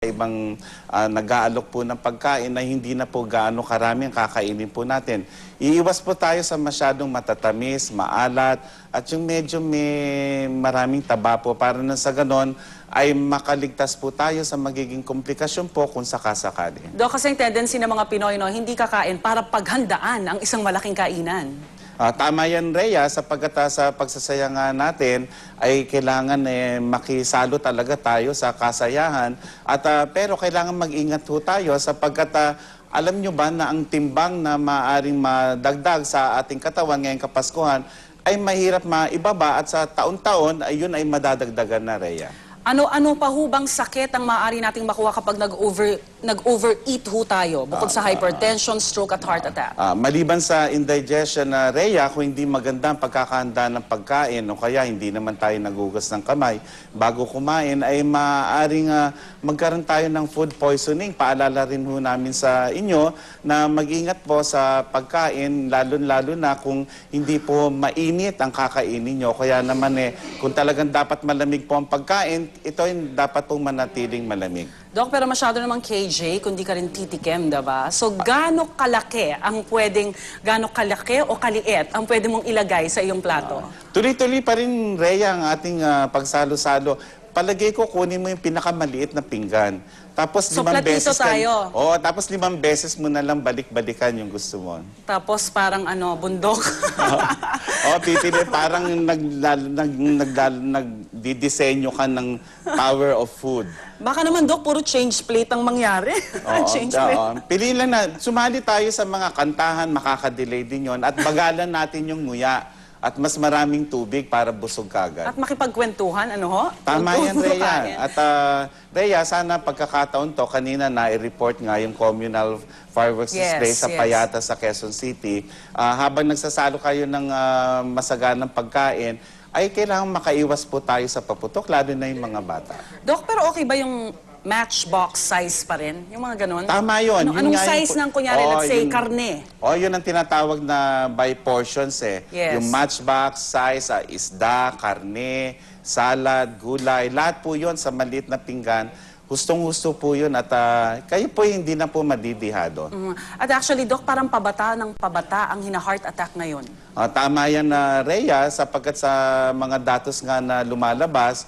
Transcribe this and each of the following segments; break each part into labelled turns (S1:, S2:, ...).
S1: ibang nag-aalok po ng pagkain na hindi na po gaano karami ang kakainin po natin. Iiwas po tayo sa masyadong matatamis, maalat, at yung medyo may maraming taba po para na sa ganon ay makaligtas po tayo sa magiging komplikasyon po kung sakasakali.
S2: Dok, kasi yung tendency ng mga Pinoy, no, hindi kakain para paghandaan ang isang malaking kainan.
S1: Tama yan, Rhea, sapagkat sa pagsasaya natin ay kailangan makisalo talaga tayo sa kasayahan. Pero kailangan mag-ingat ho tayo sapagkat alam nyo ba na ang timbang na maaring madagdag sa ating katawan ngayong Kapaskuhan ay mahirap maibaba at sa taon-taon ay yun ay madadagdagan na, Rhea.
S2: Ano pa hubang sakit ang maaari nating makuha kapag nag-overeat ho tayo, bukod sa hypertension, stroke at heart attack?
S1: Maliban sa indigestion na Rhea, kung hindi maganda ang pagkakahanda ng pagkain o kaya hindi naman tayo nagugas ng kamay bago kumain, ay maaaring magkaroon tayo ng food poisoning. Paalala rin ho namin sa inyo na mag-ingat po sa pagkain, lalo-lalo na kung hindi po mainit ang kakainin nyo. Kaya naman kung talagang dapat malamig po ang pagkain, ito ay dapat pong manatiling malamig.
S2: Dok, pero masyado namang KJ, kundi ka rin titikim, diba? So, gaano kalaki o kaliit ang pwede mong ilagay sa iyong plato?
S1: Tuloy-tuloy pa rin, Rhea, ang ating pagsalo-salo. Palagay ko, kunin mo yung pinakamaliit na pinggan. Tapos
S2: So,
S1: 5 beses
S2: tayo.
S1: Oo, tapos 5 beses mo na lang balik-balikan yung gusto mo.
S2: Tapos parang bundok.
S1: Pipili, parang nagdidisenyo ka ng power of food.
S2: Baka naman, Dok, puro change plate ang mangyari. Change plate.
S1: Pili lang na, sumali tayo sa mga kantahan, makaka-delay din yon at bagalan natin yung nguya. At mas maraming tubig para busog kagad.
S2: At makipagkwentuhan,
S1: Tama yan, Rhea. At Rhea, sana pagkakataon to, kanina na-report nga yung communal fireworks display sa Payata sa Quezon City. Habang nagsasalo kayo ng masaganang pagkain, ay kailangan makaiwas po tayo sa paputok, lalo na yung mga bata.
S2: Dok, pero okay ba yung matchbox size pa rin? Yung mga ganun?
S1: Tama yun.
S2: Anong size ng, kunyari, let's say, karne?
S1: Yun ang tinatawag na by portions
S2: Yes.
S1: Yung matchbox size, isda, karne, salad, gulay, lahat po yun sa maliit na pinggan. Hustong-husto po yun at kayo po hindi na po madidihado.
S2: At actually, Dok, parang pabata ng pabata ang hina-heart attack ngayon.
S1: Tama yan, Rhea, sapagkat sa mga datos nga na lumalabas,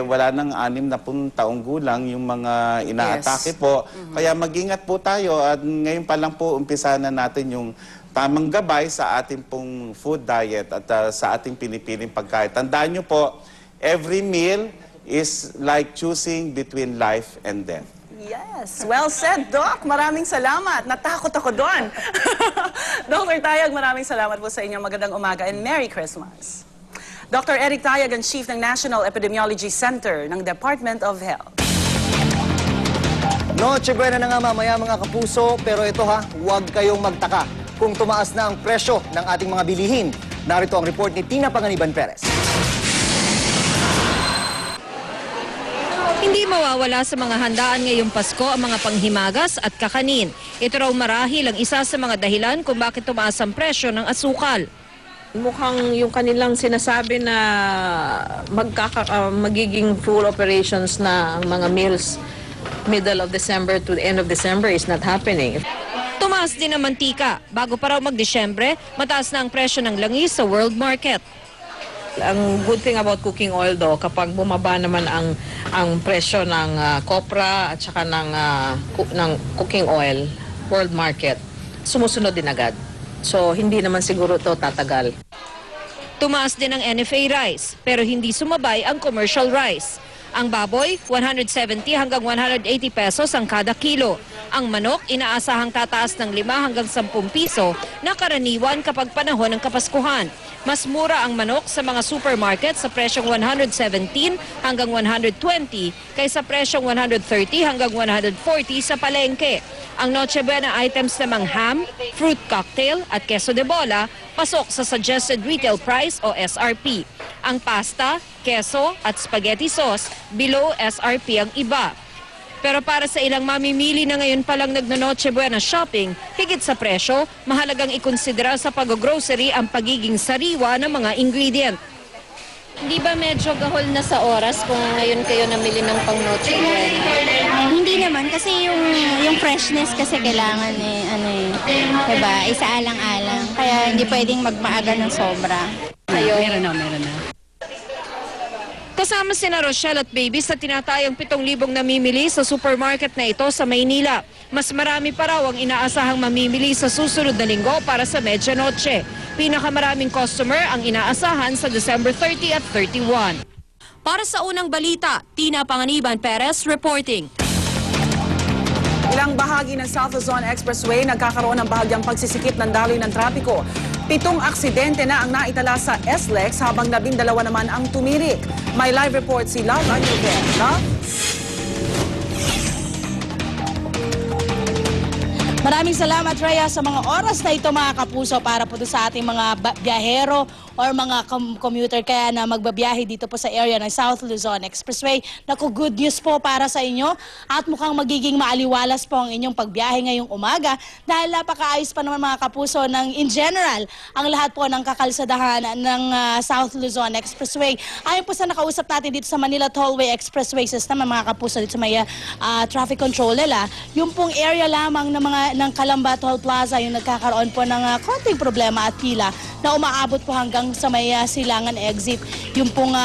S1: wala nang 60 taong gulang yung mga inaatake po. Kaya mag-ingat po tayo at ngayon pa lang po umpisa na natin yung tamang gabay sa ating pong food diet at sa ating pinipiling pagkain. Tandaan nyo po, every meal is like choosing between life and death.
S2: Yes. Well said, Doc. Maraming salamat. Natakot ako doon. Dr. Tayag, maraming salamat po sa inyo. Magandang umaga and Merry Christmas. Dr. Eric Tayag, ang Chief ng National Epidemiology Center ng Department of Health.
S3: Noche buena na nga mamaya mga kapuso, pero ito huwag kayong magtaka kung tumaas na ang presyo ng ating mga bilihin. Narito ang report ni Tina Panganiban Perez.
S4: Hindi mawawala sa mga handaan ngayong Pasko ang mga panghimagas at kakanin. Ito raw marahil ang isa sa mga dahilan kung bakit tumaas ang presyo ng asukal.
S5: Mukhang yung kanilang sinasabi na magiging full operations na ang mga mills middle of December to the end of December is not happening.
S4: Tumaas din ang mantika. Bago pa raw mag-Desyembre, mataas na ang presyo ng langis sa world market.
S5: Ang good thing about cooking oil kapag bumaba naman ang presyo ng copra at saka ng cooking oil, world market, sumusunod din agad. So, hindi naman siguro to tatagal.
S4: Tumaas din ang NFA rice, pero hindi sumabay ang commercial rice. Ang baboy, 170 hanggang 180 pesos ang kada kilo. Ang manok, inaasahang tataas ng 5 hanggang 10 piso na karaniwan kapag panahon ng Kapaskuhan. Mas mura ang manok sa mga supermarket sa presyong 117 hanggang 120 kaysa presyong 130 hanggang 140 sa palengke. Ang Noche Buena items namang ham, fruit cocktail at queso de bola pasok sa suggested retail price o SRP. Ang pasta, queso at spaghetti sauce below SRP ang iba. Pero para sa ilang mamimili na ngayon palang nagno-Noche Buena shopping, higit sa presyo, mahalagang ikonsidera sa pag-grocery ang pagiging sariwa ng mga ingredient. Hindi ba medyo gahol na sa oras kung ngayon kayo namili ng pang Noche Buena?
S6: Hindi naman kasi yung freshness kasi kailangan diba, isaalang-alang. Kaya hindi pwedeng magmaaga ng sobra.
S4: Meron na. Kasama sina Rochelle at Baby sa tinatayang 7,000 namimili sa supermarket na ito sa Maynila. Mas marami pa raw ang inaasahang mamimili sa susunod na linggo para sa Medianoche. Pinakamaraming customer ang inaasahan sa December 30 at 31. Para sa unang balita, Tina Panganiban Perez reporting.
S2: Ilang bahagi ng South Luzon Expressway nagkakaroon ng bahagyang pagsisikip ng daloy ng trapiko. 7 aksidente na ang naitala sa SLEX habang 12 naman ang tumirik. May live report si Love Anyuver. Love?
S7: Maraming salamat, Rhea, sa mga oras na ito, mga kapuso, para po sa ating mga biyahero or mga commuter kaya na magbabiyahe dito po sa area ng South Luzon Expressway. Naku, good news po para sa inyo at mukhang magiging maaliwalas po ang inyong pagbiyahe ngayong umaga dahil napakaayos pa naman, mga kapuso, ng in general ang lahat po ng kakalsadahan ng South Luzon Expressway. Ayon po sa nakausap natin dito sa Manila Tollway Expressway System, mga kapuso, dito sa may traffic control nila, yung pong area lamang ng Calamba Toll Plaza yung nagkakaroon po ng konting problema at pila na umaabot po hanggang sa may Silangan exit yung pong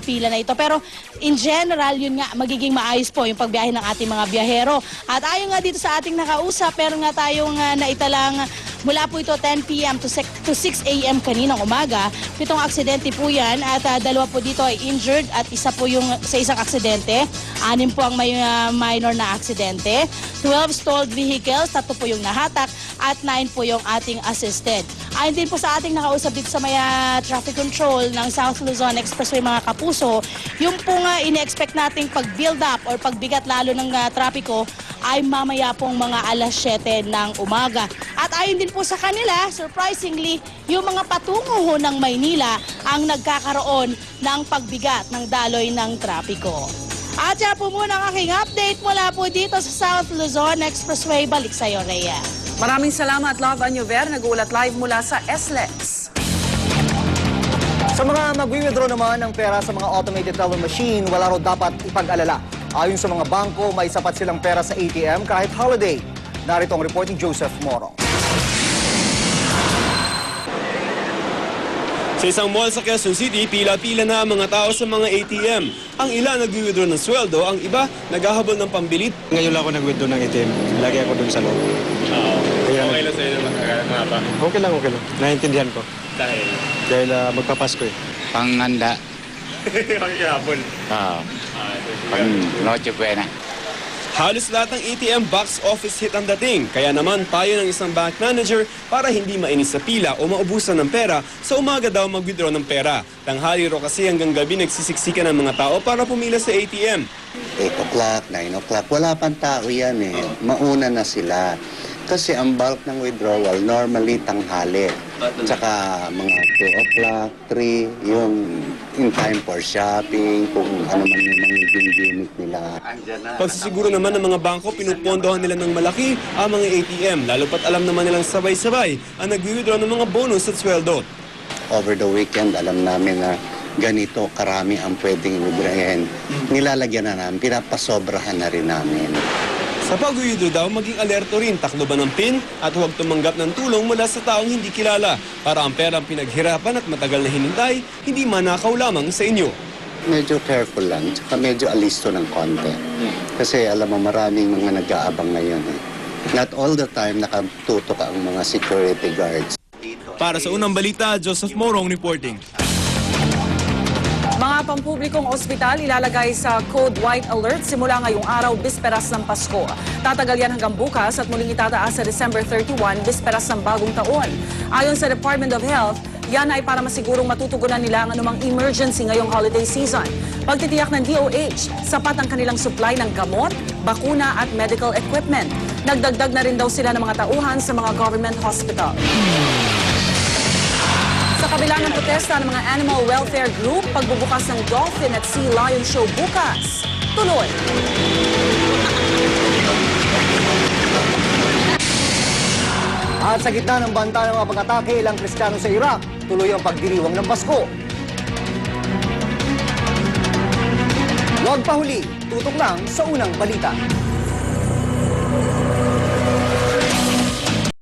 S7: pila na ito. Pero in general, yun nga, magiging maayos po yung pagbiyahe ng ating mga biyahero. At ayon nga dito sa ating nakausap, meron nga tayong naitalang mula po ito 10 p.m. to 6 a.m. kaninang umaga. 7 aksidente po yan at 2 po dito ay injured at isa po yung sa isang aksidente. 6 po ang may minor na aksidente. 12 stalled vehicles, 3 po yung nahatak at 9 po yung ating assisted. Ayon din po sa ating nakausap dito sa may traffic control ng South Luzon Expressway, mga kapuso, yung pong ine-expect nating pag-build up or pagbigat lalo ng trapiko ay mamaya pong mga alas 7 ng umaga. At ayon din po sa kanila, surprisingly, yung mga patungo ho ng Maynila ang nagkakaroon ng pagbigat ng daloy ng trapiko. At yan po muna ang aking update mula po dito sa South Luzon Expressway. Balik sa iyo, Rhea.
S2: Maraming salamat, Love Anyuver. Nag-uulat live mula sa SLEX.
S3: Sa mga mag-withdraw naman ng pera sa mga automated teller machine, wala raw dapat ipag-alala. Ayon sa mga bangko, may sapat silang pera sa ATM kahit holiday. Narito ang report ni Joseph Morong.
S8: Sa isang mall sa Quezon City, pila-pila na ang mga tao sa mga ATM. Ang ilan nag-withdraw ng sweldo, ang iba naghahabol ng pambilit.
S9: Ngayon lang ako nag-withdraw ng ATM. Lagi ako dun sa loob.
S8: Okay lang sa'yo naman, mga pa.
S9: Okay lang. Naiintindihan ko.
S8: Dahil?
S9: Dahil magpapasko eh.
S10: Panghanda.
S8: Pangkihabol.
S10: Oo. Pang Noche Buena.
S8: Halos lahat ng ATM box office hit ang dating. Kaya naman payo ng isang bank manager para hindi mainis sa pila o maubusan ng pera, sa umaga daw mag-withdraw ng pera. Tanghali ro kasi hanggang gabi nagsisiksikan ng mga tao para pumila sa ATM.
S11: 8 o'clock, 9 o'clock, wala pang tao yan eh. Mauna na sila. Kasi ang bulk ng withdrawal normally tanghali. Tsaka mga 2 o'clock, 3, yung in time for shopping, kung ano man yung magiging gimmick nila.
S8: Pagsisiguro naman ng mga bangko, pinupondohan nila ng malaki ang mga ATM, lalo pat alam naman nilang sabay-sabay ang nag-withdraw ng mga bonus at sweldo.
S11: Over the weekend, alam namin na ganito karami ang pwedeng withdrawin. Nilalagyan na namin, pinapasobrahan na rin namin.
S8: Sa pag-withdraw daw, maging alerto rin, takloban ng PIN at huwag tumanggap ng tulong mula sa taong hindi kilala para ang perang pinaghirapan at matagal na hinintay, hindi manakaw lamang sa inyo.
S11: Medyo careful lang, tsaka medyo alisto ng konti. Kasi alam mo, maraming mga nag-aabang ngayon. Eh. Not all the time nakatutok ang mga security guards.
S8: Para sa unang balita, Joseph Morong reporting.
S2: Mga pampublikong ospital ilalagay sa Code White Alert simula ngayong araw, bisperas ng Pasko. Tatagal yan hanggang bukas at muling itataas sa December 31, bisperas ng bagong taon. Ayon sa Department of Health, yan ay para masigurong matutugunan nila ang anumang emergency ngayong holiday season. Pagtitiyak ng DOH, sapat ang kanilang supply ng gamot, bakuna at medical equipment. Nagdagdag na rin daw sila ng mga tauhan sa mga government hospital. Sa kabila ng protesta ng mga animal welfare group, pagbubukas ng dolphin at sea lion show bukas. Tuloy!
S3: At sa gitna ng banta ng mga pag-atake ilang Kristiyano sa Iraq, tuloy ang pagdiriwang ng Pasko. Huwag pahuli, tutok lang sa unang balita.